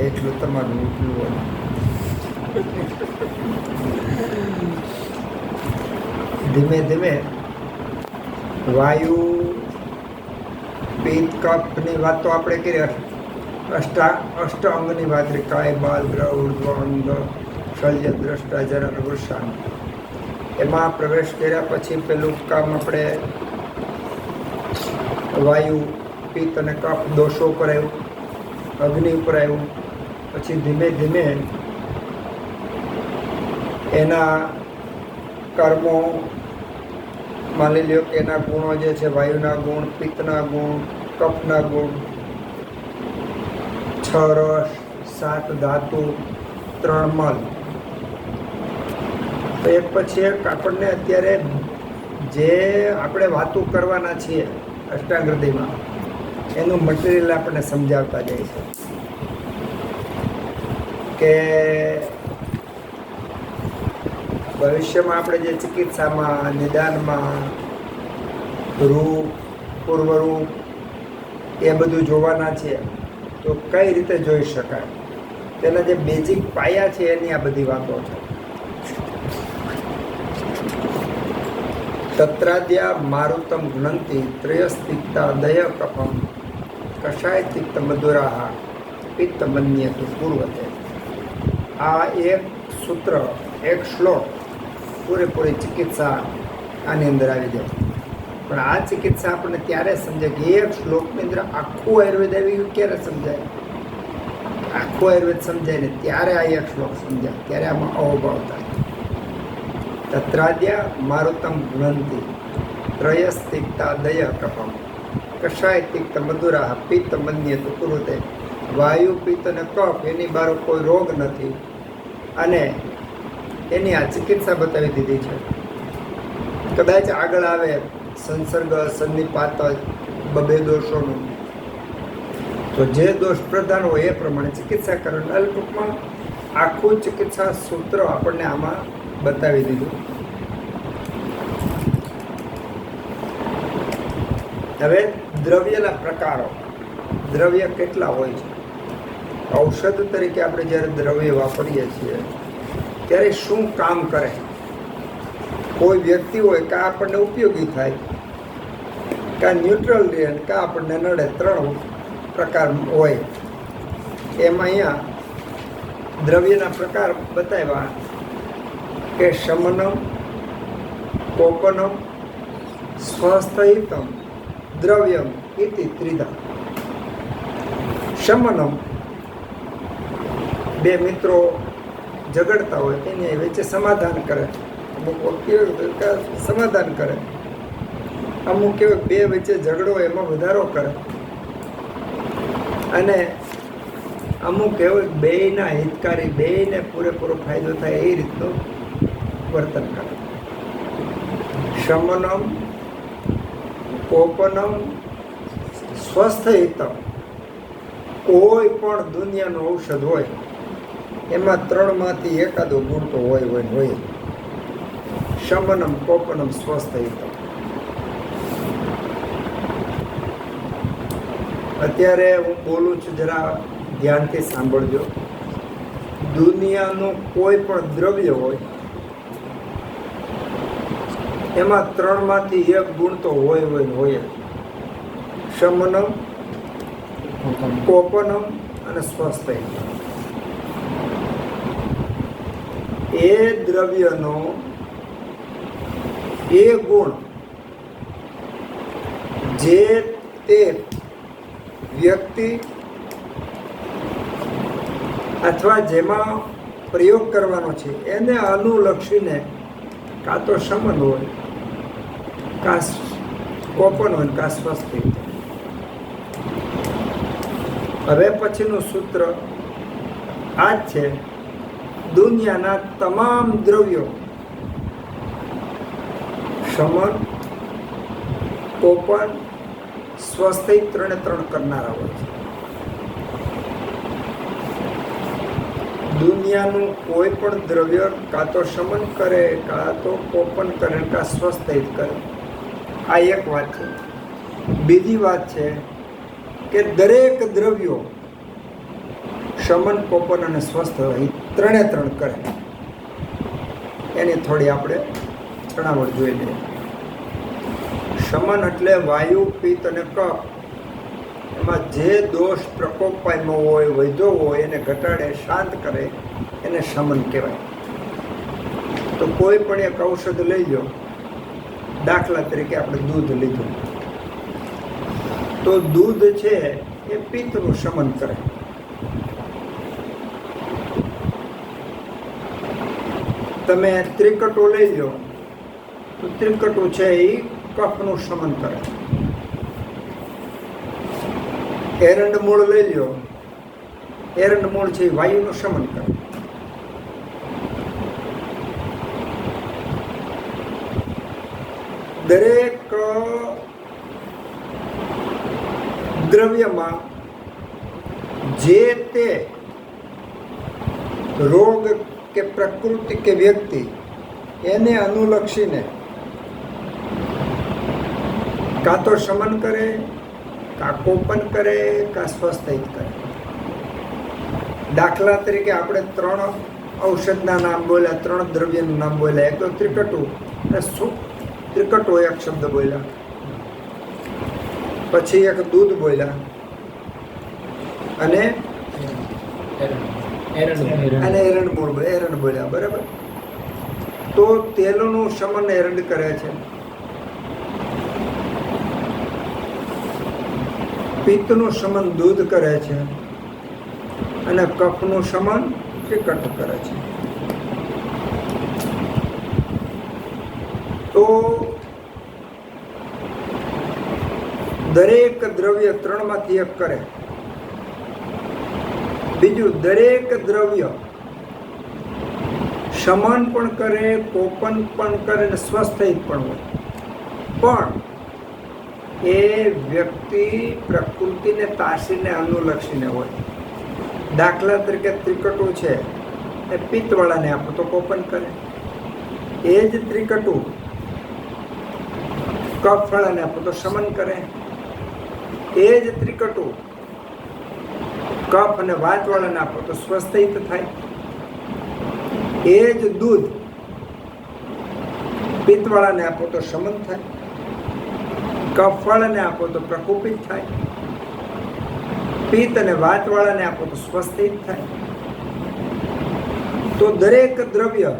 એટલું તમારું નીકળ્યું ધીમે ધીમે વાયુ પિત્ત કફની વાત તો આપણે કરી, અષ્ટ અંગની વાત કરી, કાય બાલ ગ્રહ ઉર્ધ્વ અંગ શલ્ય દ્રષ્ટા જરા અને વૃષાંગ. એમાં પ્રવેશ કર્યા પછી પેલું કામ આપણે વાયુ પિત્ત અને કફ દોષો ઉપર આવ્યું, અગ્નિ ઉપર આવ્યું. પછી ધીમે ધીમે એના કર્મો, માની લ્યો કે એના ગુણો જે છે, વાયુના ગુણ, પિત્તના ગુણ, કફના ગુણ, 6 રસ, 7 ધાતુ, 3 મલ. તો એક પછી એક આપણને અત્યારે જે આપણે વાતો કરવાના છીએ અષ્ટાંગ હૃદયમાં, એનું મટીરિયલ આપણને સમજાવતા જાય છે કે ભવિષ્યમાં આપણે જે ચિકિત્સામાં, નિદાનમાં રૂપ, પૂર્વરૂપ એ બધું જોવાના છે. તો કઈ રીતે જોઈ શકાય, તેના જે બેઝિક પાયા છે એની આ બધી વાતો છે. તત્રાદ્યા મારુતમ ઘ્નંતિ ત્રયસ્તિક્તા દય કપમ કષાય તિક્ત મધુરાહ પિત્ત મન્યતુ પૂર્વતે. આ એક સૂત્ર, એક શ્લોક, પૂરેપૂરી ચિકિત્સા આની અંદર આવી જાય. પણ આ ચિકિત્સા આપણને ત્યારે સમજાય કે એક શ્લોકની અંદર આખું આયુર્વેદ આવી ગયું. ક્યારે સમજાય? આખું આયુર્વેદ સમજાય ને ત્યારે આ એક શ્લોક સમજાય, ત્યારે આમાં અહોભાવ થાય. તત્રાદ્યા મારુતમ ઘ્નંતિ ત્રયસ્તિક્તા દય કપમ કષાય તિક્ત મધુરાહ પિત્ત મન્યતુ પૂર્વતે. વાયુ, પિત્ત અને કફ એની બારો કોઈ રોગ નથી, અને એની આ ચિકિત્સા બતાવી દીધી છે. કદાચ આગળ આવે સંસર્ગ, સન્નિપાત, બબે દોષોનું, તો જે દોષ પ્રધાન હોય એ પ્રમાણે ચિકિત્સા કરવાની. ટૂંકમાં આખું ચિકિત્સા સૂત્ર આપણને આમાં બતાવી દીધું. હવે દ્રવ્યના પ્રકારો, દ્રવ્ય કેટલા હોય છે? ઔષધ તરીકે આપણે જ્યારે દ્રવ્ય વાપરીએ છીએ ત્યારે શું કામ કરે? કોઈ વ્યક્તિ હોય કે આપણને ઉપયોગી થાય, કાં ન્યુટ્રલ રહે, કાં આપણને નડે, 3 પ્રકાર હોય. એમાં અહીંયા દ્રવ્યના પ્રકાર બતાવ્યા કે શમનમ, કોપનમ, સ્વસ્થહિતમ, દ્રવ્યમ ઇતિ ત્રિધા. શમનમ, 2 મિત્રો ઝઘડતા હોય એની વચ્ચે સમાધાન કરે. અમુક કેવું સમાધાન કરે, અમુક કેવું 2 વચ્ચે ઝઘડો એમાં વધારો કરે, અને અમુક એવું બેયના હિતકારી, બેયને પૂરેપૂરો ફાયદો થાય એ રીતનું વર્તન કરે. શમનમ, કોપનમ, સ્વસ્થહિતમ. કોઈ પણ દુનિયાનું ઔષધ હોય એમાં 3માંથી એકાદો ગુણ તો હોય. શમનમ, કોપનમ, સ્વસ્થહિતમ. અત્યારે હું બોલું છું, જરા ધ્યાનથી સાંભળજો. દુનિયાનું કોઈ પણ દ્રવ્ય હોય એમાં 3માંથી 1 ગુણ તો હોય. શમનમ, કોપનમ અને સ્વસ્થહિતમ. એ દ્રવ્યનો એ ગુણ જે તે વ્યક્તિ અથવા જેમાં પ્રયોગ કરવાનો છે એને અનુલક્ષીને કાં તો શમન હોય, કાં કોપન હોય, કાં સ્વસ્થિત. હવે પછીનું સૂત્ર આ જ છે. દુનિયાના તમામ દ્રવ્યો શમન, કોપન, સ્વસ્થિત 3 કરનારા હોય છે. દુનિયાનું કોઈ પણ દ્રવ્ય કાં તો શમન કરે, કાં તો કોપન કરે, કાં સ્વસ્થિત કરે. આ એક વાત છે. બીજી વાત છે કે દરેક દ્રવ્યો શમન, કોપન અને સ્વસ્થ એ ત્રણે ત્રણ કરે. એની થોડી આપણે છણાવટ જોઈ લઈએ. શમન એટલે વાયુ, પિત્ત અને કફ એમાં જે દોષ પ્રકોપ પામ્યો હોય, વધ્યો હોય એને ઘટાડે, શાંત કરે, એને શમન કહેવાય. તો કોઈ પણ એક ઔષધ લઈ લો, દાખલા તરીકે આપણે દૂધ લીધું, તો દૂધ છે એ પિત્તનું શમન કરે. તમે ત્રિકટો લઈ લો તો ત્રિકટો છે એ કફનું શમન કરે. એરંડ મૂળ લઈ લો, એરંડ મૂળ છે એ વાયુનું શમન કરે. દરેક દ્રવ્યમાં જે તે રોગ કે પ્રકૃતિ કે વ્યક્તિ એને અનુલક્ષીને કાં તો શમન કરે, કાં કોપન કરે, કાં સ્વસ્થિત કરે. દાખલા તરીકે આપણે 3 ઔષધના નામ બોલ્યા, 3 દ્રવ્યનું નામ બોલ્યા. એક તો ત્રિકટુ, ત્રિકટો એક શબ્દ બોલ્યા, પછી એક દૂધ બોલ્યા અને એરંડ મૂળ બોલ્યા. બરાબર. તો તેલનું શમન એરંડ કરે છે, પિત્તનું શમન દૂધ કરે છે અને કફનું શમન ત્રિકટ કરે છે. તો દરેક દ્રવ્ય 3માંથી એક કરે. બીજું, દરેક દ્રવ્ય શમન પણ કરે, કોપન પણ કરે અને સ્વસ્થિત પણ હોય. પણ એ વ્યક્તિ પ્રકૃતિને તાસીને અનુલક્ષીને હોય. દાખલા તરીકે ત્રિકટુ છે એ પિત્તવાળાને આપો તો કોપન કરે. એ જ ત્રિકટુ કફવાળાને આપો તો શમન કરે. એ જ ત્રિકટુ કફ અને વાતવાળાને આપો તો સ્વસ્થિત થાય. એ જ દૂધ પિત્તવાળાને આપો તો શમન થાય, કફવાળાને આપો તો પ્રકોપિત થાય, પિત્ત અને વાતવાળાને આપો તો સ્વસ્થિત થાય. તો દરેક દ્રવ્ય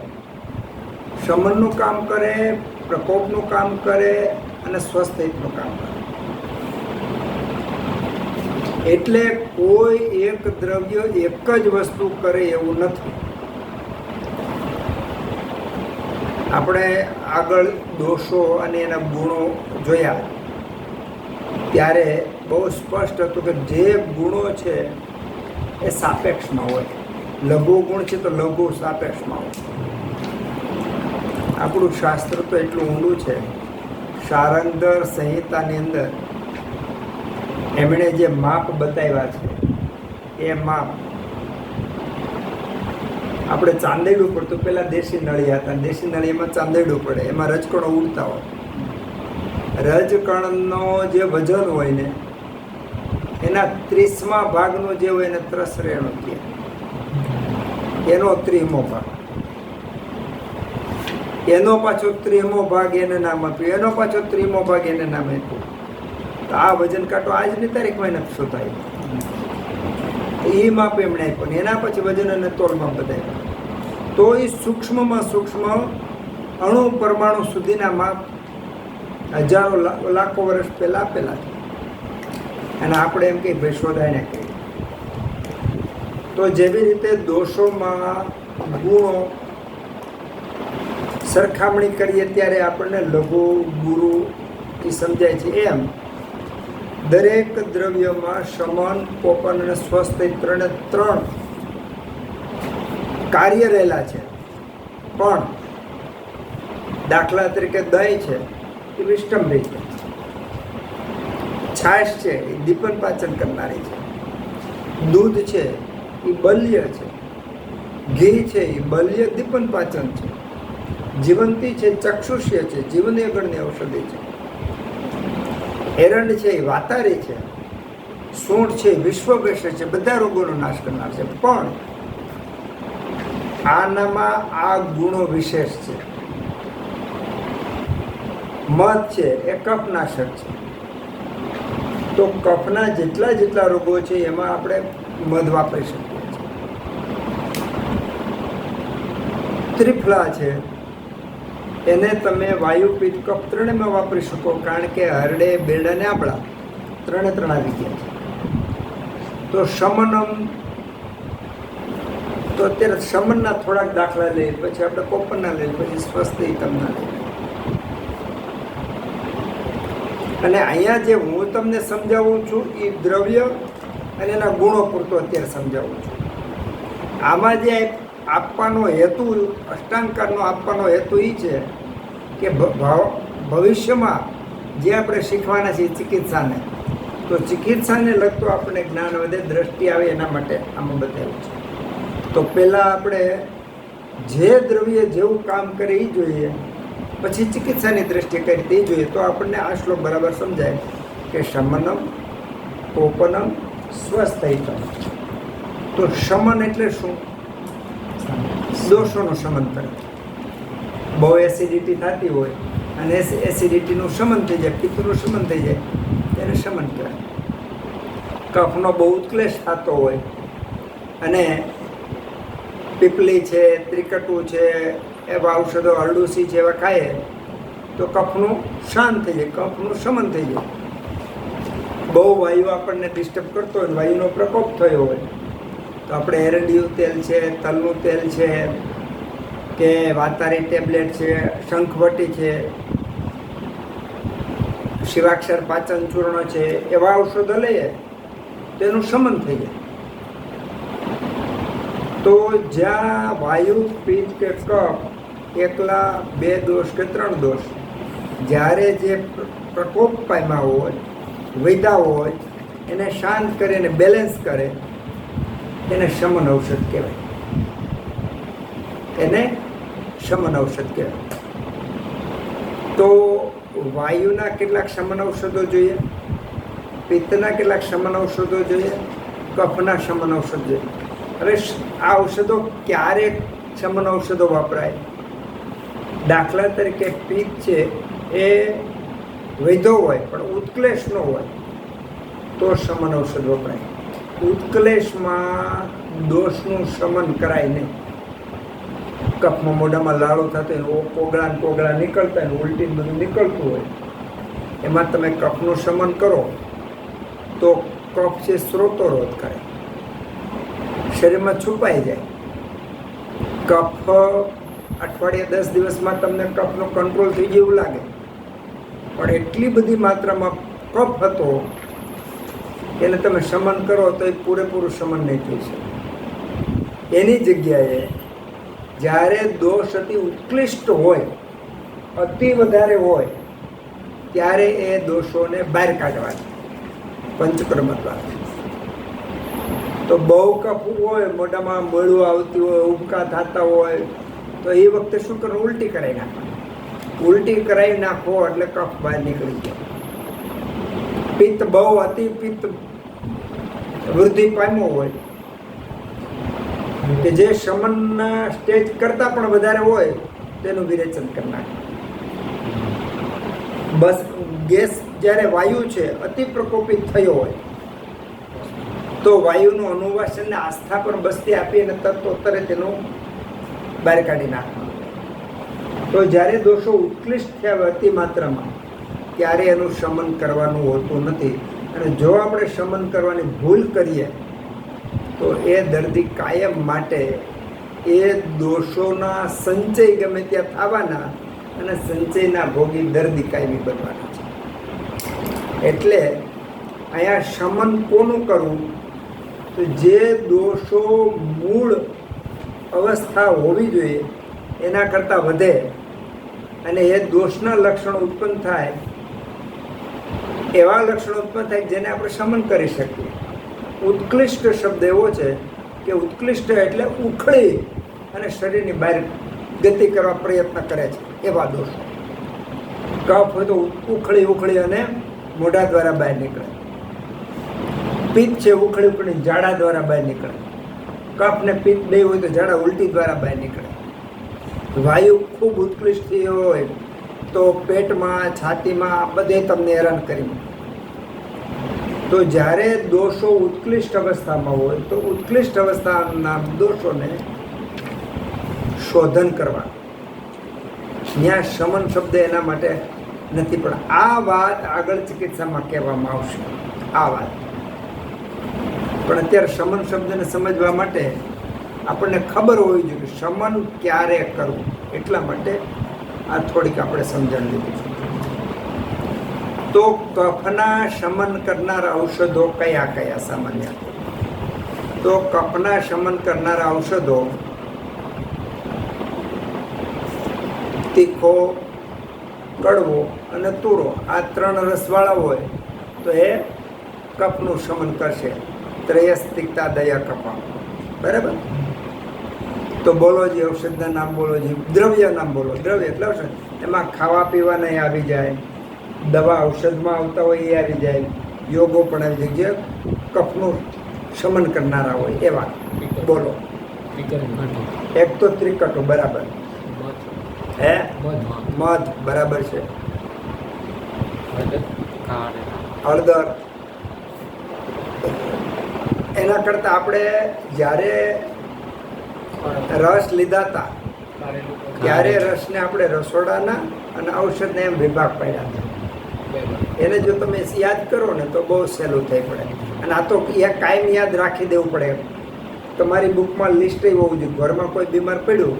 શમનનું કામ કરે, પ્રકોપનું કામ કરે અને સ્વસ્થિતનું કામ કરે. એટલે કોઈ એક દ્રવ્ય એક જ વસ્તુ કરે એવું નથી. આપણે આગળ દોષો અને એના ગુણો જોયા ત્યારે બહુ સ્પષ્ટ હતું કે જે ગુણો છે એ સાપેક્ષમાં હોય. લઘુ ગુણ છે તો લઘુ સાપેક્ષમાં હોય. આપણું શાસ્ત્ર તો એટલું ઊંડું છે. સારંગધર સંહિતાની અંદર એમણે જે માપ બતાવ્યા છે એ માપ આપણે ચાંદેડું પડતું. પહેલાં દેશી નળિયા હતા, દેશી નળિયામાં ચાંદેડું પડે, એમાં રજકણો ઉડતા હોય. રજકણનો જે વજન હોય ને એના 30મા ભાગનો જે હોય એને ત્રસરેણુ કહે. એનો 30મો ભાગ, એનો પાછો 30મો ભાગ એને નામ આપ્યું, એનો પાછો 30મો ભાગ એને નામ આપ્યું. તો આ વજન કાંટો આજની તારીખમાં નથી શોધાય. એ માપ એમણે આપ્યું, એના પછી વજન અને તોલમાં બતાવ્યા. તો એ સૂક્ષ્મમાં સૂક્ષ્મ અણુ પરમાણુ સુધીના માપ હજારો લાખો વર્ષ પહેલાં આપેલા છે. અને આપણે એમ કે ભાઈ શોધાઈને કહીએ. તો જેવી રીતે દોષોમાં ગુણો સરખામણી કરીએ ત્યારે આપણને લઘુ ગુરુ સમજાય છે, એમ દરેક દ્રવ્યમાં શમન, કોપન અને સ્વસ્થ 3 કાર્ય રહેલા છે. પણ દાખલા તરીકે દહીં છે એ વિષ્ટંભી છે, છાશ છે એ દીપન પાચન કરનારી છે, દૂધ છે એ બલ્ય છે, ઘી છે એ બલ્ય દીપન પાચન છે, જીવંતી છે ચક્ષુષ્ય છે, જીવન અગણની ઔષધિ છે, એરંડ છે એ વાતારી છે, સૂંઠ છે, વિશ્વ બેસે છે, બધા રોગોનો નાશ કરનાર છે. પણ આનામાં આ ગુણો વિશેષ છે. મધ છે એ કફનાશક છે. તો કફના જેટલા રોગો છે એમાં આપણે મધ વાપરી શકીએ છીએ. ત્રિફલા છે એને તમે વાયુ, પિત્ત, કફ ત્રણેયમાં વાપરી શકો, કારણ કે હરડે, બેરડા ને આંબળા ત્રણે આવી ગયા છે. તો શમનમ, તો અત્યારે શમનના થોડાક દાખલા લઈએ, પછી આપણે કોપરના લઈએ, પછી સ્વસ્તિકમના લઈએ. અને અહીંયા જે હું તમને સમજાવું છું એ દ્રવ્ય અને એના ગુણો પૂરતો અત્યારે સમજાવું છું. આમાં જે આપવાનો હેતુ, અષ્ટાંગકારનો આપવાનો હેતુ એ છે કે ભવિષ્યમાં જે આપણે શીખવાના છીએ ચિકિત્સાને, તો ચિકિત્સાને લગતો આપણને જ્ઞાન વધે, દ્રષ્ટિ આવે, એના માટે આમાં બતાવ્યું છે. તો પહેલાં આપણે જે દ્રવ્ય જેવું કામ કરે એ જોઈએ, પછી ચિકિત્સાની દ્રષ્ટિએ કરી તે જોઈએ, તો આપણને આ શ્લોક બરાબર સમજાય કે શમનમ, કોપનમ, સ્વસ્થયિતમ. તો શમન એટલે શું? દોષોનું શમન કરે. બહુ એસિડિટી થતી હોય અને એસિડિટીનું શમન થઈ જાય, પિત્તનું શમન થઈ જાય, તેને શમન કહેવાય. કફનો બહુ ઉત્કલેશ થતો હોય અને પીપલી છે, ત્રિકટુ છે, એવા ઔષધો, અરડુસી છે, એવા ખાઈએ તો કફનું શાંત થઈ જાય, કફનું શમન થઈ જાય. બહુ વાયુ આપણને ડિસ્ટર્બ કરતો હોય, વાયુનો પ્રકોપ થયો હોય, તો આપણે એરંડિયું તેલ છે, તલનું તેલ છે, કે વાતારી ટેબ્લેટ છે, શંખવટી છે, શિવાક્ષર પાચન ચૂર્ણ છે, એવા ઔષધો લઈએ તો એનું શમન થઈ જાય. તો જ્યાં વાયુ, પિત્ત કે કફ એકલા 2 દોષ કે 3 દોષ જ્યારે જે પ્રકોપ પામ્યા હોય, વધ્યા હોય, એને શાંત કરે અને બેલેન્સ કરે, એને શમન ઔષધ કહેવાય. એને શમન ઔષધ કહેવાય. તો વાયુના કેટલાક શમન ઔષધો જોઈએ, પિત્તના કેટલાક શમન ઔષધો જોઈએ, કફના શમન ઔષધ જોઈએ. હવે આ ઔષધો ક્યારે શમન ઔષધો વપરાય? દાખલા તરીકે પિત્ત છે એ વૈધો હોય પણ ઉત્કલેશ ન હોય તો શમન ઔષધ વપરાય. ઉત્કલેશમાં દોષનું શમન કરાય નહીં. કફમાં મોઢામાં લાળો થતો હોય, કોગળા નીકળતા હોય, ઉલટી બધું નીકળતું હોય, એમાં તમે કફનું શમન કરો તો કફ છે સ્ત્રોતોરોધ કરે, શરીરમાં છુપાઈ જાય. કફ અઠવાડિયે 10 દિવસમાં તમને કફનો કંટ્રોલ થઈ ગયો એવું લાગે, પણ એટલી બધી માત્રામાં કફ હતો એને તમે શમન કરો તો એ પૂરેપૂરું શમન નહીં થઈ શકે. એની જગ્યાએ જ્યારે દોષ અતિ ઉત્કૃષ્ટ હોય, અતિ વધારે હોય, ત્યારે એ દોષોને બહાર કાઢવાના પંચકર્મ દ્વારા. તો બહુ કફ હોય, મોઢામાં મળું આવતી હોય, ઉબકા થતા હોય, તો એ વખતે શું કરવું? ઉલટી કરાવી નાખો. ઉલટી કરાવી નાખો એટલે કફ બહાર નીકળી જાય. પિત્ત બહુ અતિ પિત્ત વૃદ્ધિ પામ્યો હોય કે જે શમનના સ્ટેજ કરતાં પણ વધારે હોય, તેનું વિરેચન કરી નાખે. બસ ગેસ જ્યારે વાયુ છે અતિ પ્રકોપિત થયો હોય તો વાયુનું અનુવાસનને આસ્થા પર બસ્તી આપી અને તરત તેનું બહાર કાઢી નાખવાનું. તો જ્યારે દોષો ઉત્કૃષ્ટ થયા અતિ માત્રામાં ત્યારે એનું શમન કરવાનું હોતું નથી. અને જો આપણે શમન કરવાની ભૂલ કરીએ તો એ દર્દી કાયમ માટે એ દોષોના સંચય ગમે ત્યાં થવાના અને સંચયના ભોગી દર્દી કાયમી બનવાના છે. એટલે અહીંયા શમન કોનું કરવું? તો જે દોષો મૂળ અવસ્થા હોવી જોઈએ એના કરતાં વધે અને એ દોષના લક્ષણો ઉત્પન્ન થાય, એવા લક્ષણો ઉત્પન્ન થાય જેને આપણે શમન કરી શકીએ. ઉત્કૃષ્ટ શબ્દ એવો છે કે ઉત્કૃષ્ટ એટલે ઉખળી અને શરીરની બહાર ગતિ કરવા પ્રયત્ન કરે છે એવા દોષો. કફ હોય તો ઉખળી અને મોઢા દ્વારા બહાર નીકળે. પિત્ત છે ઉખડી ઉખડી ઝાડા દ્વારા બહાર નીકળે. કફ ને પિત્ત બે હોય તો ઝાડા ઉલટી દ્વારા બહાર નીકળે. વાયુ ખૂબ ઉત્કૃષ્ટ હોય તો પેટમાં છાતીમાં બધે તમને હેરાન કરી મૂકે. તો જ્યારે દોષો ઉત્કૃષ્ટ અવસ્થામાં હોય તો ઉત્કૃષ્ટ અવસ્થાના દોષોને શોધન કરવા. ત્યાં શમન શબ્દ એના માટે નથી, પણ આ વાત આગળ ચિકિત્સામાં કહેવામાં આવશે. આ વાત પણ અત્યારે શમન શબ્દને સમજવા માટે આપણને ખબર હોવી જોઈએ કે શમન ક્યારે કરવું. એટલા માટે આ થોડીક આપણે સમજણ લીધી છે. તો કફના શમન કરનારા ઔષધો કયા કયા સામાન્ય? તો કફના શમન કરનારા ઔષધો તીખો, કડવો અને તુરો, આ 3 રસવાળા હોય તો એ કફનું શમન કરશે. ત્રયસ તિક્તા દયા કફા. બરાબર? તો બોલો જે ઔષધના નામ બોલો, જે દ્રવ્ય નામ બોલો. દ્રવ્ય એટલે ઔષધ, એમાં ખાવા પીવાના એ આવી જાય, દવા ઔષધમાં આવતા હોય એ આવી જાય, યોગો પણ આવી જાય, જે કફનું શમન કરનારા હોય એવા બોલો. એક તો ત્રિકટો, બરાબર. હે મધ, બરાબર છે. હળદર. એના કરતાં આપણે જ્યારે રસ લીધા હતા ત્યારે રસને આપણે રસોડાના અને ઔષધને એમ વિભાગ પાડ્યા હતા. એને જો તમે યાદ કરો ને તો બહુ સહેલું થઈ પડે. અને આ તો કાયમ યાદ રાખી દેવું પડે. તમારી બુકમાં લિસ્ટ હોવું જોઈએ. ઘરમાં કોઈ બીમાર પડ્યું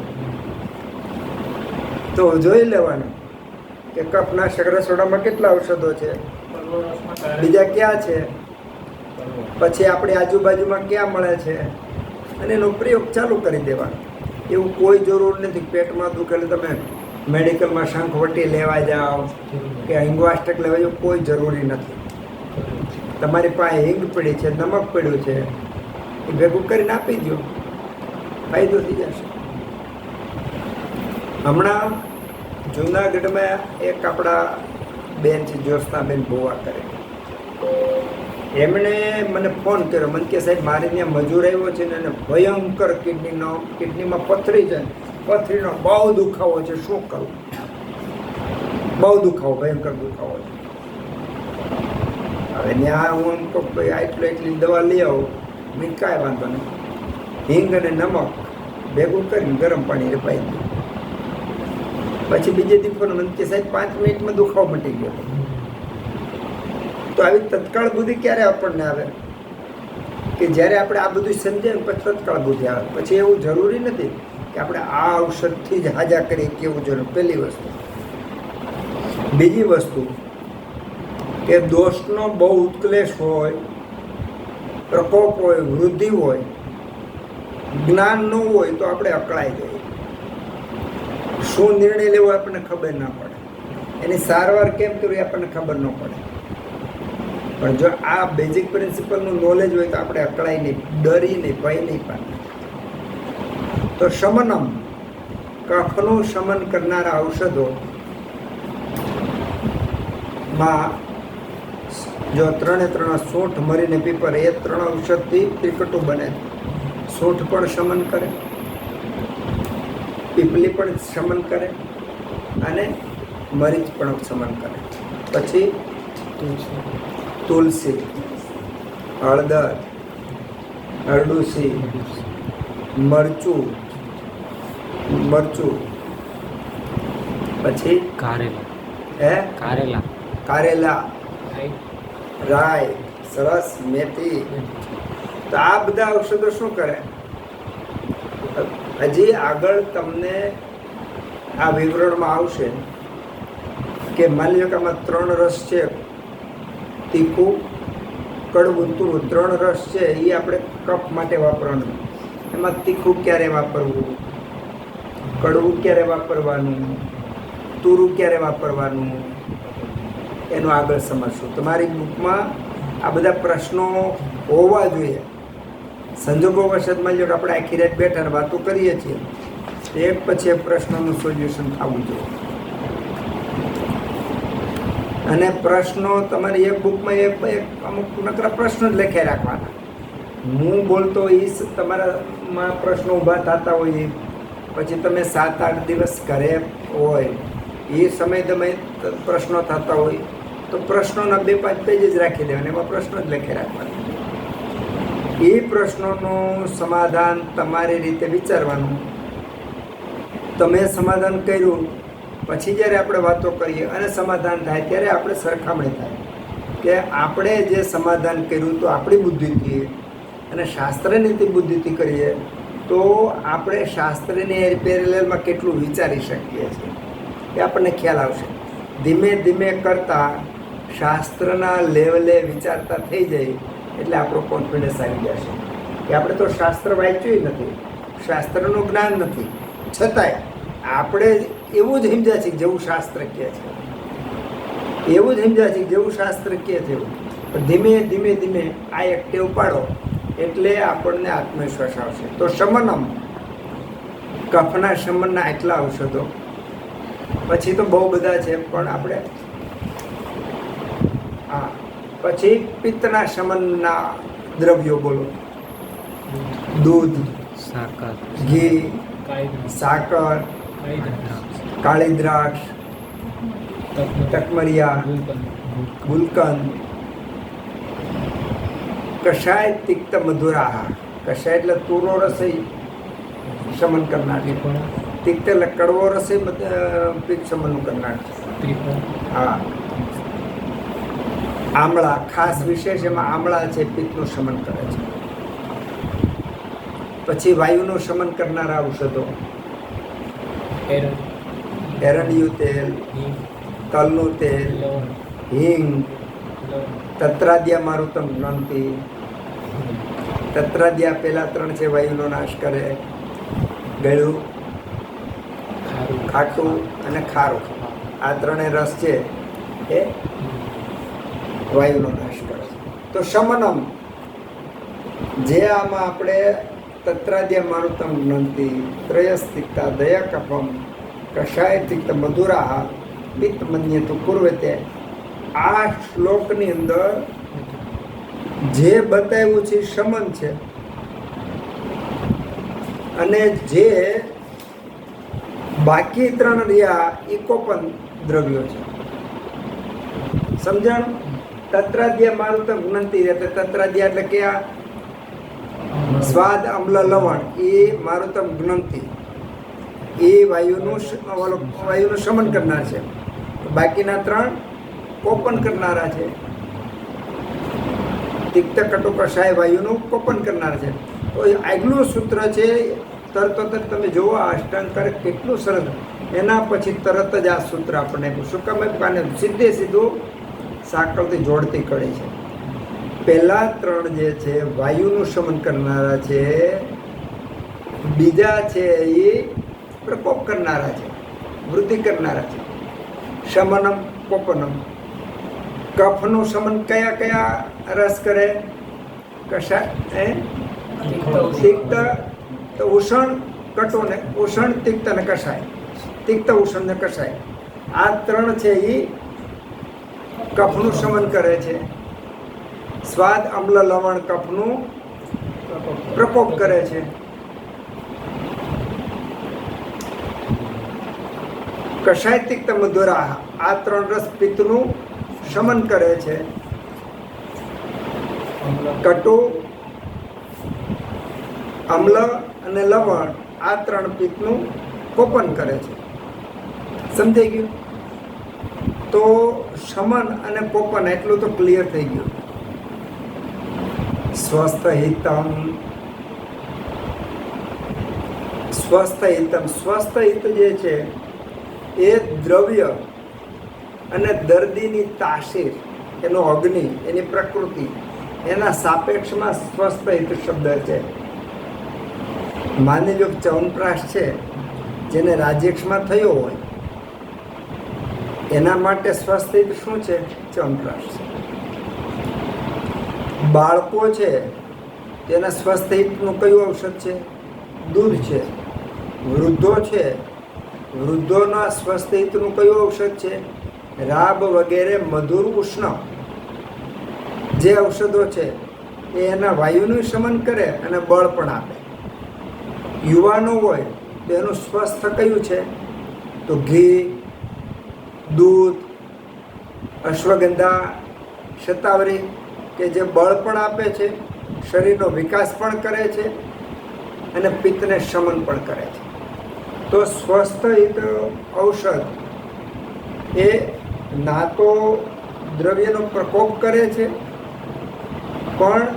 તો જોઈ લેવાનું કે કફનાશક રસોડામાં કેટલા ઔષધો છે, બીજા ક્યાં છે, પછી આપણી આજુબાજુમાં ક્યાં મળે છે, અને એનો પ્રયોગ ચાલુ કરી દેવાનો. એવું કોઈ જરૂર નથી. પેટમાં દુખેલું તમે મેડિકલમાં શંખવટી લેવા જાઓ કે હિંગવાષ્ટક લેવા જાઓ, કોઈ જરૂરી નથી. તમારી પાસે હિંગ પડી છે, નમક પડ્યું છે, એ ભેગું કરીને આપી દો, ફાયદો થઈ જશે. હમણાં જૂનાગઢમાં એક આપણા બેન છે, જ્યોત્સનાબેન ભુવા કરે, એમણે મને ફોન કર્યો. મને કે સાહેબ મારે ત્યાં મજૂર આવ્યો છે ને એને ભયંકર કિડનીમાં પથરી છે, પથરીનો બહુ દુખાવો છે, શું કરવું? બહુ દુખાવો, ભયંકર દુખાવો છે. હવે ત્યાં હું એમ કહું ભાઈ એટલી દવા લઈ આવું. મેં કાંઈ વાંધો નહીં, હિંગ અને નમક ભેગું કરીને ગરમ પાણી રેપાઈ દઉં. પછી બીજે દિવસે મને કે સાહેબ 5 મિનિટમાં દુખાવો મટી ગયો. તો આવી તત્કાળ બુદ્ધિ ક્યારે આપણને આવે? કે જ્યારે આપણે આ બધું સમજે ને પછી તત્કાળ બુદ્ધિ આવે. પછી એવું જરૂરી નથી કે આપણે આ ઔષધથી જ હાજા કરીએ, કેવું જરૂર. પહેલી વસ્તુ. બીજી વસ્તુ કે દોષનો બહુ ઉત્કલેશ હોય, પ્રકોપ હોય, વૃદ્ધિ હોય, જ્ઞાન ન હોય તો આપણે અકળાઈ જઈએ. શું નિર્ણય લેવો આપણને ખબર ના પડે, એની સારવાર કેમ કરવી આપણને ખબર ન પડે. પણ જો આ બેઝિક પ્રિન્સિપલનું નોલેજ હોય તો આપણે અકળાઈ નહીં, ડરી નહીં, ભય નહીં પામે. તો શમનમ, કફનું શમન કરનારા ઔષધો માં જો 3 સૂંઠ, મરી ને પીપર, એ 3 ઔષધથી ત્રિકટુ બને. સૂંઠ પણ શમન કરે, પીપલી પણ શમન કરે અને મરીચ પણ શમન કરે. પછી તુલસી, હળદર, અરડુસી, મરચું, પછી કારેલા, રાઈ, સરસ, મેથી. તો આ બધા ઔષધો શું કરે? હજી આગળ તમને આ વિવરણમાં આવશે કે માની લો કે આમાં 3 રસ છે, તીખું, કડવું, તુરું, 3 રસ છે. એ આપણે કફ માટે વાપરવાનું. એમાં તીખું ક્યારે વાપરવું, કડવું ક્યારે વાપરવાનું, તુરું ક્યારે વાપરવાનું, એનું આગળ સમજશું. તમારી બુકમાં આ બધા પ્રશ્નો હોવા જોઈએ. સંજોગો વશતમાં જો આપણે આખી રાત બેઠા ને વાતો કરીએ છીએ, એક પછી એક પ્રશ્નનું સોલ્યુશન થવું જોઈએ. અને પ્રશ્નો તમારી એક બુકમાં એક અમુક નકરા પ્રશ્નો જ લખી રાખવાના. હું બોલતો એ તમારામાં પ્રશ્નો ઊભા થતા હોય, પછી તમે 7-8 દિવસ ઘરે હોય એ સમય તમે પ્રશ્નો થતા હોય તો પ્રશ્નોના 2-5 પેજ જ રાખી દેવાના, એમાં પ્રશ્નો જ લખી રાખવાના. એ પ્રશ્નોનું સમાધાન તમારી રીતે વિચારવાનું. તમે સમાધાન કર્યું પછી જ્યારે આપણે વાતો કરીએ અને સમાધાન થાય ત્યારે આપણે સરખામણી થાય કે આપણે જે સમાધાન કર્યું તો આપણી બુદ્ધિથી અને શાસ્ત્રની બુદ્ધિથી કરીએ તો આપણે શાસ્ત્રની પેરેલલમાં કેટલું વિચારી શકીએ છીએ એ આપણને ખ્યાલ આવશે. ધીમે ધીમે કરતાં શાસ્ત્રના લેવલે વિચારતા થઈ જાય એટલે આપણો કોન્ફિડન્સ આવી જશે કે આપણે તો શાસ્ત્ર વાંચ્યું નથી, શાસ્ત્રનું જ્ઞાન નથી, છતાંય આપણે એવું જ સમજ્યા છીએ જેવું શાસ્ત્ર કહે છે, એવું જ સમજ્યા છીએ જેવું શાસ્ત્ર કહે છે એવું. ધીમે ધીમે ધીમે આ એક ટેવ પાડો એટલે આપણને આત્મવિશ્વાસ આવશે. તો શમનમ, કફના શમનના એટલા ઔષધો, પછી તો બહુ બધા છે પણ આપણે હા, પછી પિત્તના શમનના દ્રવ્યો બોલો. દૂધ, સાકર, ઘી, સાકર, કાળી દ્રાક્ષ, તકમરિયા, ગુલકંદ, કષાય તિક્ત મધુરાહ. કષાય એટલે તુરો રસઈ શમન કરનાર, તિક્ત એટલે કડવો રસઈ પિત્ત શમન કરનાર. હા, આમળા, ખાસ વિશેષ એમાં આમળા છે, પિત્તનું શમન કરે છે. પછી વાયુનું શમન કરનારા ઔષધો, એરંડિયું તેલ, તલનું તેલ, હિંગ, તત્રાદ્યા મારુતમ ગ્રંથિ. તત્રાદ્યા પહેલા 3 છે, વાયુનો નાશ કરે. ગળ્યું, ખાટું અને ખારું, આ 3 રસ છે એ વાયુનો નાશ કરે. તો શમનમ, જે આમાં આપણે તત્રાદ્ય મારુતમ ગ્રંથિ, ત્રયસ્તિક્તા દયા કફમ, કષાય તિક્ત મધુરાહ, પિત્ત મન્યતુ પૂર્વતે. આ શ્લોકની અંદર જે બતાવ્યું છે શમન છે અને જે બાકી 3 રહ્યા એ કોપન દ્રવ્યો છે. સમજણ? તત્રાદ્ય મારુતમ ગ્રંથિ એટલે તત્રાદ્ય એટલે કે આ સ્વાદ, અમ્લ, લવણ એ મારુતમ ગ્રંથિ એ વાયુનું શમન કરનાર છે. બાકીના 3 કોપન કરનારા છે. તિક્ત કટુ કષાય વાયુનું કોપન કરનાર છે. તો આગલું સૂત્ર છે, તરત તમે જુઓ આ અષ્ટાંકર કેટલું સરસ. એના પછી તરત જ આ સૂત્ર આપણને શું કામ આપ્યું? સીધે સીધું સાંકળથી જોડતી કડી છે. પહેલા 3 જે છે વાયુનું શમન કરનારા છે, બીજા છે એ પ્રકોપ કરનારા છે, વૃદ્ધિ કરનારા છે. શમનમ કોપનમ. કફનું શમન કયા કયા રસ કરે? કષા તિક્ત, ઉષણ, કટુ ને ઉષણ, તિક્ત ને કષાય. તિક્ત, ઉષણ ને કષાય, આ 3 છે એ કફનું શમન કરે છે. સ્વાદ, અમ્લ, લવણ કફનું પ્રકોપ કરે છે. કષાય તિક્ત મધુરાહ, આ 3 રસ પિત્તનું શમન કરે છે. કટુ, અમ્લ અને લવણ આ 3 પિત્તનું કોપન કરે છે. સમજાઈ ગયું? તો શમન અને કોપન એટલું તો ક્લિયર થઈ ગયું. સ્વસ્થ હિતમ, સ્વસ્થ હિતમ. સ્વસ્થ હિત જે છે એ દ્રવ્ય અને દર્દીની તાસીર, એનો અગ્નિ, એની પ્રકૃતિ, એના સાપેક્ષમાં સ્વસ્થ હિત શબ્દ છે. માની લો ચ્યવનપ્રાશ છે, જેને રાજ્યક્ષમાં થયો હોય એના માટે સ્વસ્થ હિત શું છે? ચ્યવનપ્રાશ છે. બાળકો છે તેના સ્વસ્થ હિતનું કયું ઔષધ છે? દૂધ છે. વૃદ્ધો છે, વૃદ્ધોના સ્વસ્થ હિતનું કયું ઔષધ છે? રાબ વગેરે મધુર ઉષ્ણ જે ઔષધો છે એ એના વાયુનું શમન કરે અને બળ પણ આપે. યુવાનો હોય તો એનું સ્વસ્થ કયું છે? તો ઘી, દૂધ, અશ્વગંધા, શતાવરી કે જે બળ પણ આપે છે, શરીરનો વિકાસ પણ કરે છે અને પિત્તને શમન પણ કરે છે. તો સ્વસ્થ હિત ઔષધ એ ના તો દ્રવ્યનો પ્રકોપ કરે છે પણ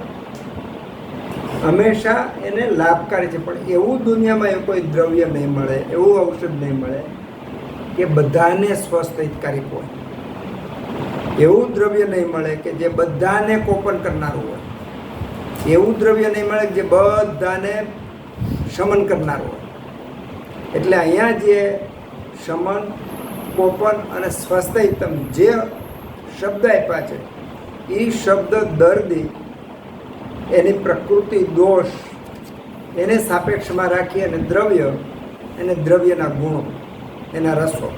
હંમેશા એને લાભકારી છે. પણ એવું દુનિયામાં એવું કોઈ દ્રવ્ય નહીં મળે, એવું ઔષધ નહીં મળે કે બધાને સ્વસ્થ હિતકારી હોય. એવું દ્રવ્ય નહીં મળે કે જે બધાને કોપન કરનારું હોય. એવું દ્રવ્ય નહીં મળે કે જે બધાને શમન કરનારું હોય. એટલે અહીંયા જે શમન, કોપન અને સ્વસ્થહિતમ જે શબ્દ આપ્યા છે એ શબ્દ દર્દી એની પ્રકૃતિ, દોષ એને સાપેક્ષમાં રાખી અને દ્રવ્ય અને દ્રવ્યના ગુણો, એના રસો,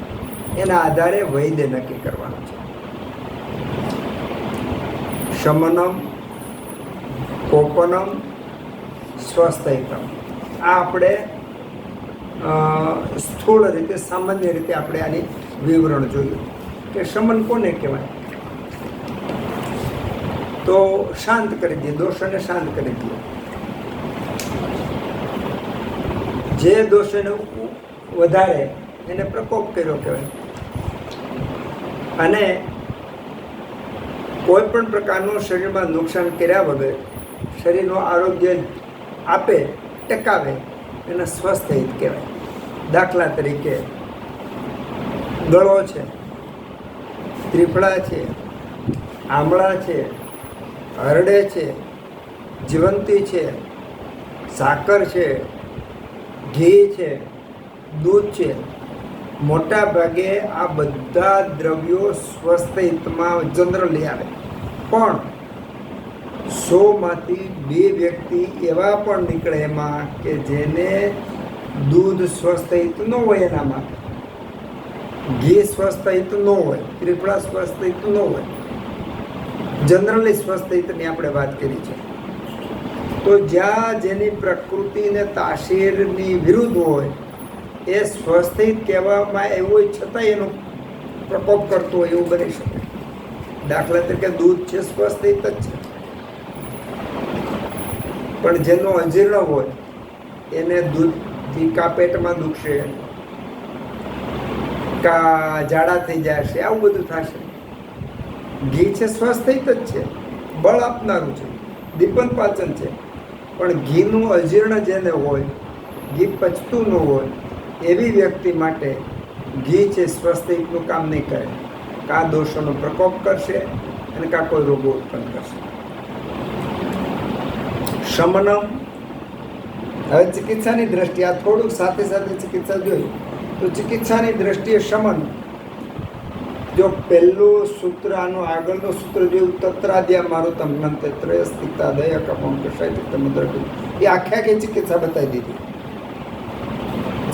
એના આધારે વૈદ્ય નક્કી કરવાનું છે. શમનમ, કોપનમ, સ્વસ્થહિતમ આ આપણે સ્થૂળ રીતે, સામાન્ય રીતે આપણે આની વિવરણ જોયું કે શમન કોને કહેવાય? તો શાંત કરી દે, દોષોને શાંત કરી દે. જે દોષોને વધારે એને પ્રકોપ કર્યો કહેવાય. અને કોઈ પણ પ્રકારનું શરીરમાં નુકસાન કર્યા વગર શરીરનું આરોગ્ય આપે, ટકાવે એને સ્વસ્થ હિત કહેવાય. દાખલા તરીકે ગળો છે, ત્રિફળા છે, આમળા છે, હરડે છે, જીવંતી છે, સાકર છે, ઘી છે, દૂધ છે. મોટા ભાગે આ બધા દ્રવ્યો સ્વસ્થ હિતમાં જનરલી આવે. પણ 100માંથી 2 વ્યક્તિ એવા પણ નીકળે એમાં કે જેને દૂધ સ્વસ્થ હિત ન હોય, એનામાં ઘી સ્વસ્થ હિત ન હોય, ત્રિફળા સ્વસ્થ હિત ન હોય. જનરલી સ્વસ્થ હિતની આપણે વાત કરી છે. તો જ્યાં જેની પ્રકૃતિ ને તાસીરની વિરુદ્ધ હોય એ સ્વસ્થ હિત કહેવામાં એવું હોય છતાં એનો પ્રકોપ કરતો હોય એવું બની શકે. દાખલા તરીકે દૂધ છે, સ્વસ્થ હિત જ છે. પણ જેનો અજીર્ણ હોય એને દૂધથી કા પેટમાં દુખશે, કા ઝાડા થઈ જશે, આવું બધું થશે. ઘી છે, સ્વસ્થ હિત જ છે, બળ આપનારું છે, દીપન પાચન છે. પણ ઘીનું અજીર્ણ જેને હોય, ઘી પચતું ન હોય, એવી વ્યક્તિ માટે ઘી છે સ્વસ્થ હિતનું કામ નહીં કરે. કાં દોષોનો પ્રકોપ કરશે અને કાં કોઈ રોગો ઉત્પન્ન કરશે. શમનમ. હવે ચિકિત્સાની દ્રષ્ટિએ આ થોડુંક સાથે સાથે ચિકિત્સા જોઈ તો ચિકિત્સાની દ્રષ્ટિએ શમન, જો પહેલું સૂત્ર આનું આગળનું સૂત્ર જોયું, તત્રાદ્યા મારુતમ નંતે ત્રયસ્તિતા દયા કપમ કષાય મુદ્ર, એ આખી ચિકિત્સા બતાવી દીધી.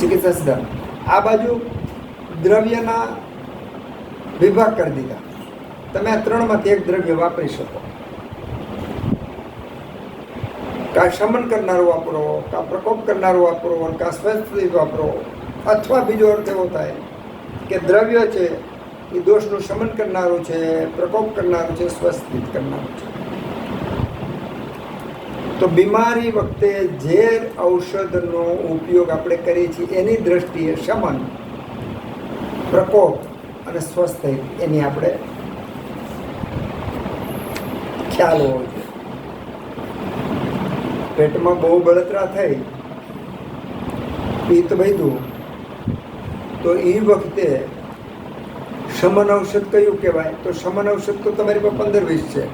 ચિકિત્સા સિદ્ધાંત આ બાજુ દ્રવ્યના વિભાગ કરી દીધા. તમે આ 3માંથી એક દ્રવ્ય વાપરી શકો. કાં શમન કરનારું વાપરો, કાં પ્રકોપ કરનારું વાપરો, કાં સ્વસ્થ વાપરો. અથવા બીજો અર્થ એવો થાય કે દ્રવ્ય છે એ દોષનું શમન કરનારું છે, પ્રકોપ કરનારું છે, સ્વસ્થ કરનારું છે. તો બીમારી વખતે જે ઔષધનો ઉપયોગ આપણે કરીએ છીએ એની દ્રષ્ટિએ શમન, પ્રકોપ અને સ્વસ્થ એની આપણે ખ્યાલ હોવો જોઈએ. પેટમાં બહુ બળતરા થઈ, પિત્ત વધ્યું, તો એ વખતે શમન ઔષધ કયું કહેવાય? તો શમન ઔષધ તો તમારી પાસે 15-20 છે.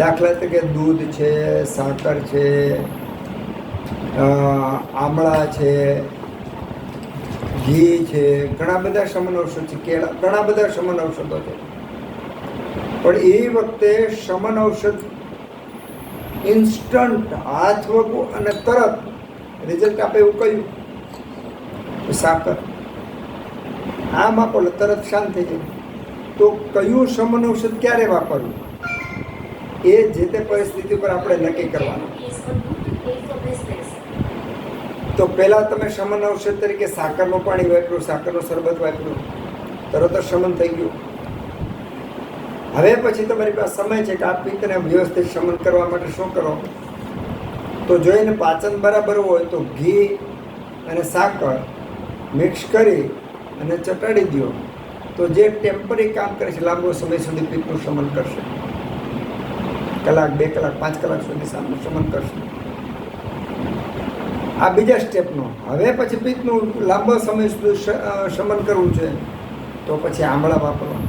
દાખલા તરીકે દૂધ છે, સાકર છે, આમળા છે, ઘી છે, ઘણા બધા શમન ઔષધ છે, કેળા, ઘણા બધા શમન ઔષધો છે. પણ એ વખતે શમન ઔષધ ઇન્સ્ટન્ટ, હાથ વગું અને તરત રિઝલ્ટ આપે એવું કહ્યું સાકર. આમ આપો તરત શાંત થઈ જાય. તો કયું શમન ઔષધ ક્યારે વાપરવું એ જે તે પરિસ્થિતિ પર આપણે નક્કી કરવાનું. તો પહેલાં તમે શમન ઔષધ તરીકે સાકરનું પાણી વાપર્યું, સાકરનું શરબત વાપર્યું, તરત જ શમન થઈ ગયું. હવે પછી તમારી પાસે સમય છે કે આ પિત્તને વ્યવસ્થિત શમન કરવા માટે શું કરો? તો જો એને પાચન બરાબર હોય તો ઘી અને સાકર મિક્સ કરી અને ચટાડી દો, તો જે ટેમ્પરરી કામ કરે છે લાંબો સમય સુધી પિત્તનું શમન કરશે. કલાક, 2 કલાક, 5 કલાક સુધી શમન કરશે. આ બીજા સ્ટેપનો. હવે પછી પિત્તનું લાંબો સમય સુધી શમન કરવું છે તો પછી આમળા વાપરવા.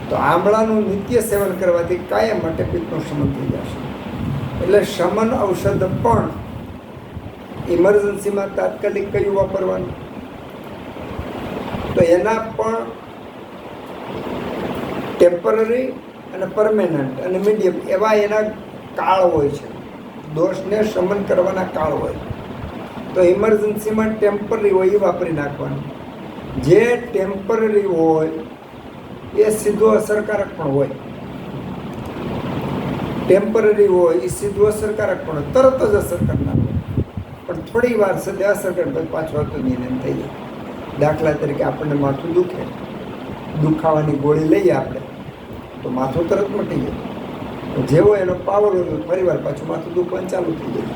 તો આમળાનું નિત્ય સેવન કરવાથી કાયમ માટે પિત્તનું શમન થઈ જશે. એટલે શમન ઔષધ પણ ઇમરજન્સીમાં તાત્કાલિક કયું વાપરવાનું? તો એના પણ ટેમ્પરરી અને પરમેનન્ટ અને મીડિયમ એવા એના કાળ હોય છે. દોષને શમન કરવાના કાળ હોય. તો ઇમરજન્સીમાં ટેમ્પરરી હોય એ વાપરી નાખવાનું. જે ટેમ્પરરી હોય એ સીધો અસરકારક પણ હોય. ટેમ્પરરી હોય એ સીધું અસરકારક પણ હોય, તરત જ અસર કરનાર હોય, પણ થોડી વાર સુધી અસર કરે પછી પાછું હતું નિયંત્રણ થઈ જાય. દાખલા તરીકે આપણને માથું દુખે, દુખાવાની ગોળી લઈએ આપણે તો માથું તરત મટી જાય. જેવો એનો પાવર હોય ફરી વાર પાછું માથું દુખવાનું ચાલુ થઈ જાય.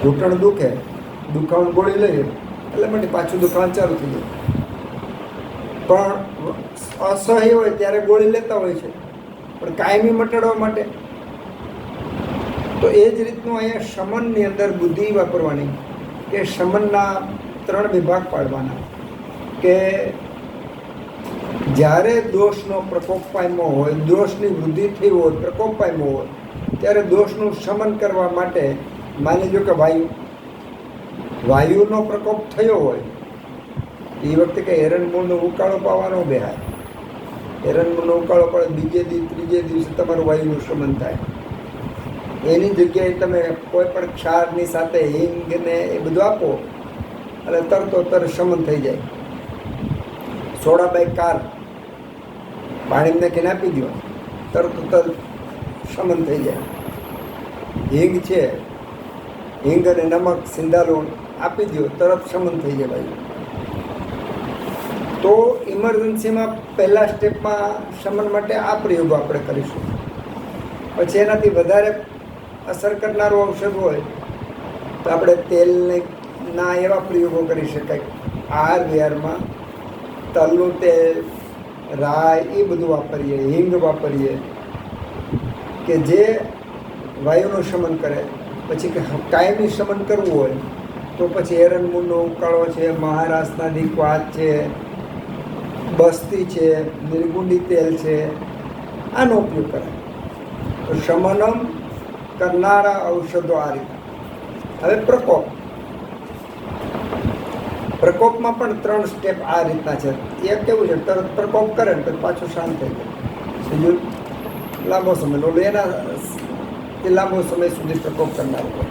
ઘૂંટણ દુખે, દુખાવાની ગોળી લઈએ એટલે માટે પાછું દુખાવાનું ચાલુ થઈ જાય. પણ અસહ્ય હોય ત્યારે ગોળી લેતા હોય છે, પણ કાયમી મટાડવા માટે. તો એ જ રીતનું અહીંયા શમનની અંદર બુદ્ધિ વાપરવાની, કે શમનના 3 વિભાગ પાડવાના. કે જ્યારે દોષનો પ્રકોપ પામ્યો હોય, દોષની વૃદ્ધિ થઈ હોય, પ્રકોપ પામ્યો હોય, ત્યારે દોષનું શમન કરવા માટે માની લો કે વાયુનો પ્રકોપ થયો હોય એ વખતે કે એરંડમૂળનો ઉકાળો પાવાનો બેહાય. એરંડમૂળનો ઉકાળો પડે, બીજે દિવસ, ત્રીજે દિવસે તમારું વાયુનું શમન થાય. એની જગ્યાએ તમે કોઈ પણ ક્ષારની સાથે હિંગ ને એ બધું આપો એટલે તરતો તરત શમન થઈ જાય. સોડા બાય કાર પાણી નાખીને આપી દો, તરત શમન થઈ જાય. હિંગ છે, હિંગ અને નમક, સિંધાલુણ આપી દો, તરત શમન થઈ જાય ભાઈ. તો ઇમરજન્સીમાં પહેલા સ્ટેપમાં શમન માટે આ પ્રયોગો આપણે કરીશું. પછી એનાથી વધારે અસર કરનારું ઔષધ હોય તો આપણે તેલના એવા પ્રયોગો કરી શકાય. આહાર વિહારમાં તલનું તેલ, રાઈ એ બધું વાપરીએ, હિંગ વાપરીએ કે જે વાયુનું શમન કરે. પછી કાયમી શમન કરવું હોય તો પછી એરંડમૂળનો ઉકાળો છે, મહારાષ્ટ્રના ક્વાથ છે, બસ્તી છે, નિર્ગુંડી તેલ છે, આનો ઉપયોગ કરે. તો શમનમ કરનારા ઔષધો આ રીતે. હવે પ્રકોપમાં પણ 3 સ્ટેપ આ રીતના છે. એક કેવું છે, તરત પ્રકોપ કરે ને પછી પાછું શાંત થઈ જાય. બીજું લાંબો સમય લો, એના લાંબો સમય સુધી પ્રકોપ કરનાર હોય.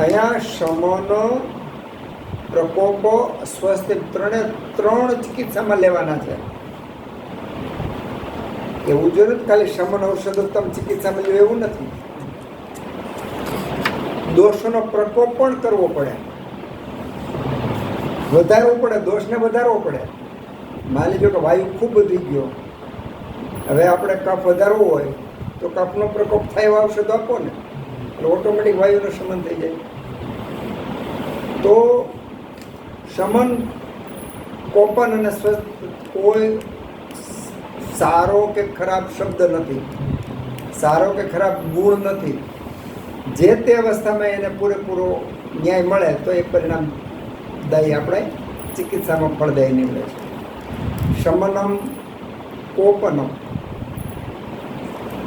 અહીંયા શમનો, પ્રકોપો, સ્વસ્થ 3 ચિકિત્સામાં લેવાના છે. એવું જરૂર ખાલી શમન ઔષધો તમે ચિકિત્સામાં લો એવું નથી. દોષનો પ્રકોપ પણ કરવો પડે, વધારવો પડે, દોષને વધારવો પડે. માની લો કે વાયુ ખૂબ વધી ગયો, હવે આપણે કફ વધારવો હોય તો કફનો પ્રકોપ થાય એવા ઔષધો આપો ને, એટલે ઓટોમેટિક વાયુનો શમન થઈ જાય. તો શમન, કોપન અને સ્વસ્થ કોઈ સારો કે ખરાબ શબ્દ નથી, સારો કે ખરાબ ગુણ નથી. જે તે અવસ્થામાં એને પૂરેપૂરો ન્યાય મળે તો એ પરિણામ દાયી આપણે ચિકિત્સામાં ફળદાયી નીવડે છે. શમનમ કોપનમ,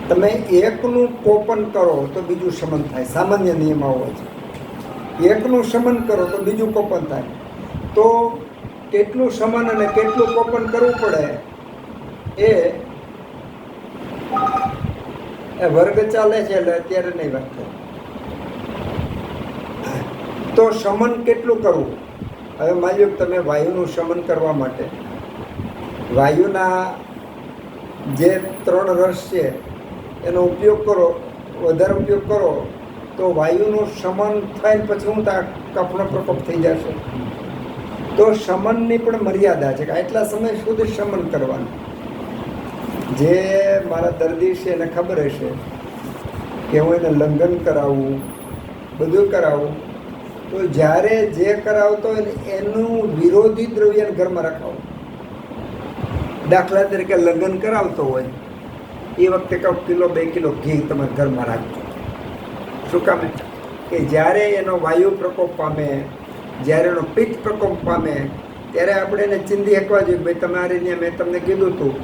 તમે એકનું કોપન કરો તો બીજું શમન થાય, સામાન્ય નિયમ આવો છે. એકનું શમન કરો તો બીજું કોપન થાય. તો કેટલું શમન અને કેટલું કોપન કરવું પડે એ વર્ગ ચાલે છે એટલે અત્યારે નહીં વાત થાય. તો શમન કેટલું કરવું? હવે માની લો તમે વાયુનું શમન કરવા માટે વાયુના જે 3 રસ છે એનો ઉપયોગ કરો, વધારે ઉપયોગ કરો તો વાયુનું શમન થાય પછી હું ત્યાં કફનો પ્રકોપ થઈ જશે. તો શમનની પણ મર્યાદા છે કે આટલા સમય સુધી શમન કરવાનું. જે મારા દર્દી છે એને ખબર હશે કે હું એને લંઘન કરાવું, બધું કરાવું, તો જ્યારે જે કરાવતો હોય ને એનું વિરોધી દ્રવ્ય ઘરમાં રખાવું. દાખલા તરીકે લગ્ન કરાવતો હોય એ વખતે કહું કિલો 2 કિલો ઘી તમે ઘરમાં રાખજો. શું કામે? કે જ્યારે એનો વાયુ પ્રકોપ પામે, જ્યારે એનો પિત્ત પ્રકોપ પામે ત્યારે આપણે એને ચીંધી શકવા જોઈએ. ભાઈ તમારી ત્યાં મેં તમને કીધું હતું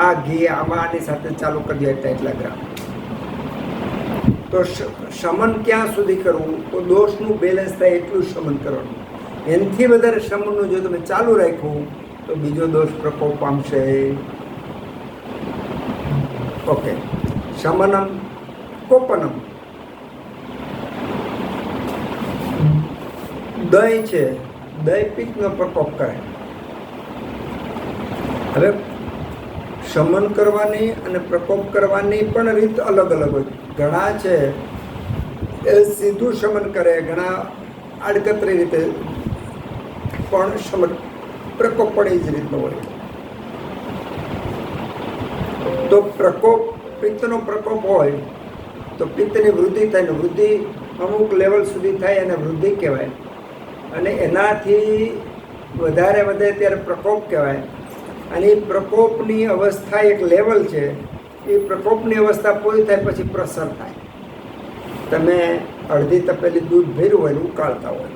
આ ઘી આમાં આની સાથે ચાલુ કરી દે એટલા ગ્રામ. તો શમન ક્યાં સુધી કરવું? તો દોષનું બેલેન્સ થાય એટલું શમન કરવાનું. એનાથી વધારે શમનનું જો તમે ચાલુ રાખ્યું તો બીજો દોષ પ્રકોપ પામશે. ઓકે, શમનમ કોપનમ. દહીં છે, દહીં પિત્તનો પ્રકોપ કરે. હવે શમન કરવાની અને પ્રકોપ કરવાની પણ રીત અલગ અલગ હોય. ઘણા છે એ સીધું શમન કરે, ઘણા આડકતરી રીતે પણ શમન પ્રકોપ પણ એ જ રીતનો હોય. તો પ્રકોપ, પિત્તનો પ્રકોપ હોય તો પિત્તની વૃદ્ધિ થાય ને વૃદ્ધિ અમુક લેવલ સુધી થાય અને વૃદ્ધિ કહેવાય. અને એનાથી વધારે વધે ત્યારે પ્રકોપ કહેવાય. અને એ પ્રકોપની અવસ્થા એક લેવલ છે. એ પ્રકોપની અવસ્થા પૂરી થાય પછી પ્રસર થાય. તમે અડધી તપેલી દૂધ ભર્યું હોય ને ઉકાળતા હોય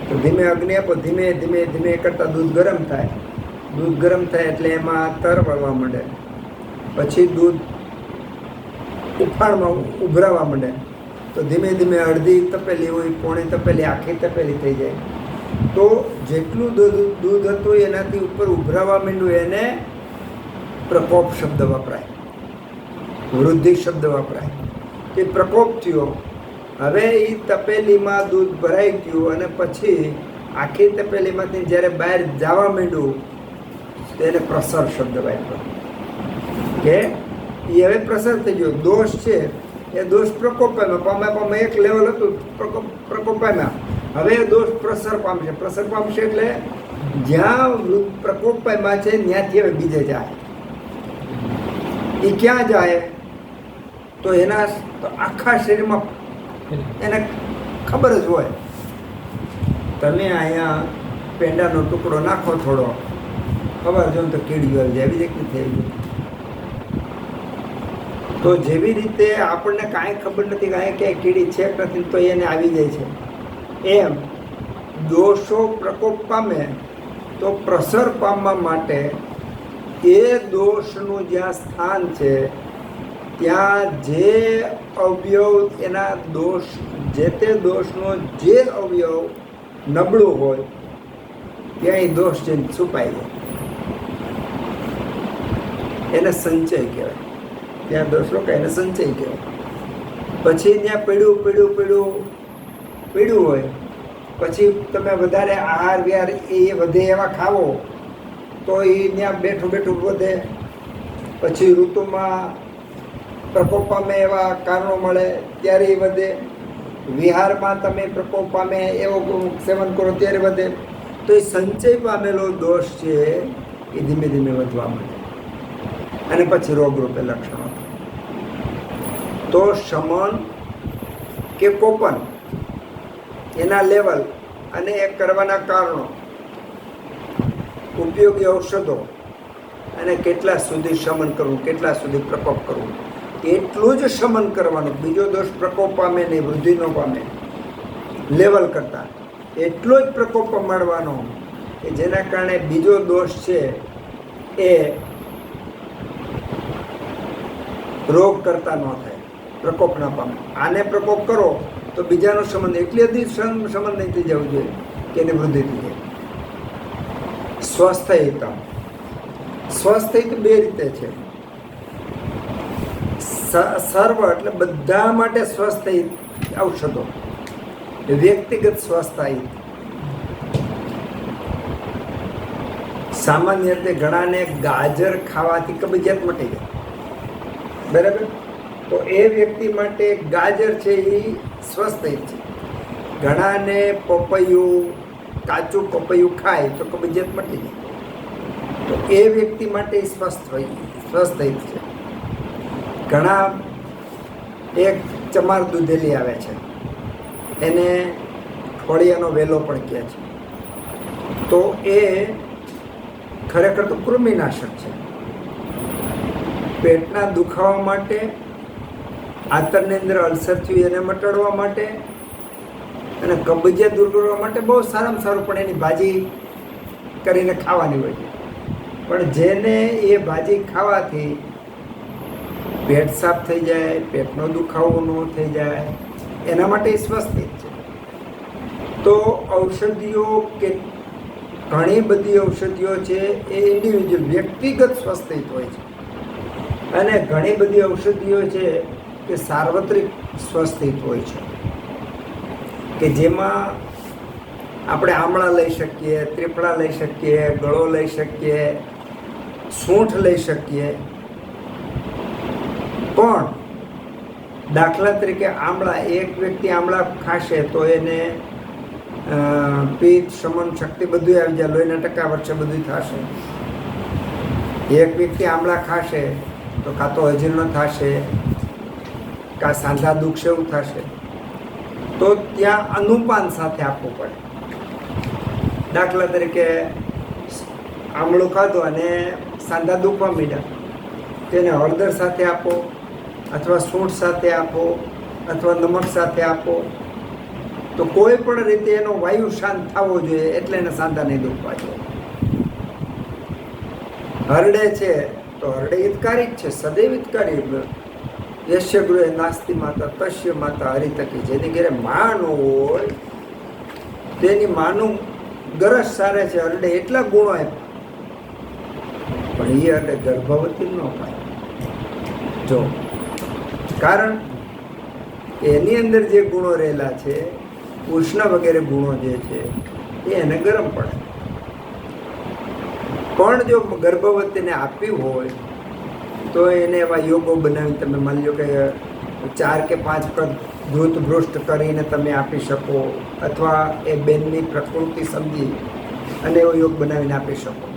તો ધીમે અગ્નિ આપો, ધીમે ધીમે ધીમે કરતાં દૂધ ગરમ થાય. દૂધ ગરમ થાય એટલે એમાં તર વળવા માંડે, પછી દૂધ ઉફાળમાં ઉભરાવા માંડે. તો ધીમે ધીમે અડધી તપેલી હોય, પોણી તપેલી, આખી તપેલી થઈ જાય. તો જેટલું દૂધ હતું એનાથી ઉપર ઉભરાવા માંડ્યું એને પ્રકોપ શબ્દ વપરાય, વૃદ્ધિ શબ્દ વપરાય. એ પ્રકોપ થયો. હવે એ તપેલીમાં દૂધ ભરાઈ ગયું અને પછી આખી તપેલીમાંથી જ્યારે બહાર જવા માંડ્યું તેને પ્રસર શબ્દ વાપર્યો. કે એ હવે પ્રસર થઈ ગયો. દોષ છે એ દોષ પ્રકોપ પામે એક લેવલ હતું, પ્રકોપ પામ્યા. હવે દોષ પ્રસર પામશે. પ્રસર પામશે એટલે જ્યાં પ્રકોપ પામ્યા છે ત્યાંથી હવે બીજે જાય. એ ક્યાં જાય? તો એના તો આખા શરીરમાં એને ખબર જ હોય. તમે અહીંયા પેંડાનો ટુકડો નાખો થોડો, ખબર જો તો કીડીઓ આવી જાય, એવી રીતની થઈ ગઈ. તો જેવી રીતે આપણને કાંઈ ખબર નથી કાંઈ ક્યાંય કીડી છે કે નથી તો એને આવી જાય છે, એમ દોષો પ્રકોપ પામે તો પ્રસર પામવા માટે એ દોષનું જ્યાં સ્થાન છે ત્યાં જે અવયવ એના દોષ, જે તે દોષનો જે અવયવ નબળું હોય ત્યાં એ દોષ જઈને છુપાઈ જાય. એને સંચય કહેવાય. ત્યાં દોષ લોકો એને સંચય કહેવાય. પછી ત્યાં પીડ્યું હોય પછી તમે વધારે આહાર વિહાર એ વધે એવા ખાવો તો એ ત્યાં બેઠું વધે. પછી ઋતુમાં પ્રકોપ પામે એવા કારણો મળે ત્યારે એ વધે. વિહારમાં તમે પ્રકોપ પામે એવો સેવન કરો ત્યારે વધે. તો એ સંચય પામેલો દોષ છે એ ધીમે ધીમે વધવા માંડે અને પછી રોગરૂપે લક્ષણો. તો શમન કે કોપન એના લેવલ અને એ કરવાના કારણો, ઉપયોગી ઔષધો અને કેટલા સુધી શમન કરવું, કેટલા સુધી પ્રકોપ કરવું, એટલું જ શમન કરવાનું. બીજો દોષ પ્રકોપ પામે નહીં, વૃદ્ધિ ન પામે. લેવલ કરતાં એટલો જ પ્રકોપ પમાડવાનો કે જેના કારણે બીજો દોષ છે એ રોગ કરતા ન થાય, પ્રકોપ ન પામે. આને પ્રકોપ કરો તો બીજાનો સંબંધ એટલી બધી સંબંધ નહીં થઈ જવું જોઈએ કે એને વૃદ્ધિ થઈ જાય. સ્વસ્થહિતમ. સ્વસ્થહિત બે રીતે છે. સર્વ એટલે બધા માટે સ્વસ્થહિત ઔષધો, વ્યક્તિગત સ્વસ્થહિત. સામાન્ય રીતે ઘણાને ગાજર ખાવાથી કબજિયાત મટી જાય, બરાબર? તો એ વ્યક્તિ માટે ગાજર છે એ સ્વસ્થ છે. ઘણાને પપૈયું, કાચું પપૈયું ખાય તો કબજિયાત મટી જાય, તો એ વ્યક્તિ માટે સ્વસ્થ છે. ઘણા એક ચમાર દૂધેલી આવે છે, એને ફળિયાનો વેલો પણ કહે છે, તો એ ખરેખર તો કૃમિનાશક છે. પેટના દુખાવા માટે, આંતરની અંદર અલ્સર થયું એને મટાડવા માટે અને કબજિયાત દૂર કરવા માટે બહુ સારામાં સારું, પણ એની ભાજી કરીને ખાવાની હોય છે. પણ જેને એ ભાજી ખાવાથી પેટ સાફ થઈ જાય, પેટનો દુખાવો ન થઈ જાય, એના માટે સ્વસ્થ છે. તો ઔષધિઓ કે ઘણી બધી ઔષધિઓ છે એ ઇન્ડિવિજ્યુઅલ વ્યક્તિગત સ્વસ્થ હોય છે, અને ઘણી બધી ઔષધિઓ છે કે સાર્વત્રિક સ્વસ્થ હોય છે, કે જેમાં આપણે આમળા લઈ શકીએ, ત્રિફળા લઈ શકીએ, ગળો લઈ શકીએ, સૂંઠ લઈ શકીએ. પણ દાખલા તરીકે આમળા, એક વ્યક્તિ આમળા ખાશે તો એને પિત્ત, શમન, શક્તિ બધું આવી જાય, લોહીના ટકા વધશે, બધું થશે. એક વ્યક્તિ આમળા ખાશે તો કાં તો અજીર્ણ થશે, કાં સાંધા દુખશે, એવું થશે. તો ત્યાં અનુપાન સાથે આપવું પડે. દાખલા તરીકે આમળું ખાધું અને સાંધા દુખવા માંડ્યા, તેને હળદર સાથે આપો, અથવા સૂંઠ સાથે આપો, અથવા નમક સાથે આપો. તો કોઈ પણ રીતે એનો વાયુ શાંત થવો જોઈએ, એટલે એને સાંધા નહીં દુખવા જોઈએ. હરડે છે તો હરડે હિતકારી જ છે, સદૈવ હિતકારી. યશ્ય ગૃહે નાસ્તિ માતા તસ્ય માતા હરિતકી. જેની ઘરે મા ન હોય તેની માનું ગરજ સારે છે. હરડે એટલા ગુણો આપ્યા, પણ એ હરડે ગર્ભવતી ન પાય. જો કારણ એની અંદર જે ગુણો રહેલા છે, ઉષ્ણ વગેરે ગુણો જે છે એ એને ગરમ પડે. પણ જો ગર્ભવતીને આપ્યું હોય તો એને એવા યોગો બનાવી તમે માની લો કે 4 કે 5 કદ ધૂત ભૃષ્ટ કરીને તમે આપી શકો, અથવા એ બેનની પ્રકૃતિ સમજી અને એવો યોગ બનાવીને આપી શકો.